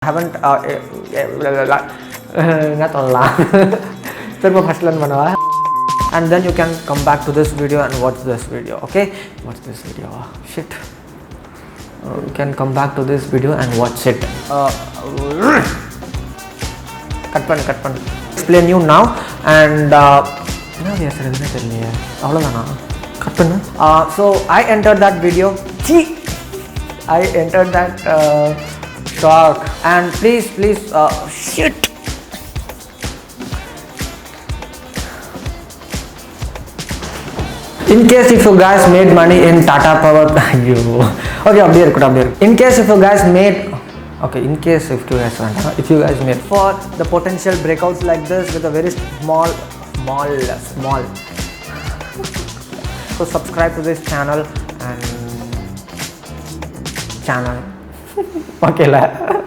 haven't not Allah. And then you can come back to this video and watch this video. Okay, watch this video. Shit, you can come back to this video and watch it. Cut pan. Explain you now and so I entered that video. I entered that shark, and please shit. In case if you guys made money in Tata Power, okay, in case if you guys made, okay, in case if you guys made for the potential breakouts like this with a very small, so subscribe to this channel and okay la.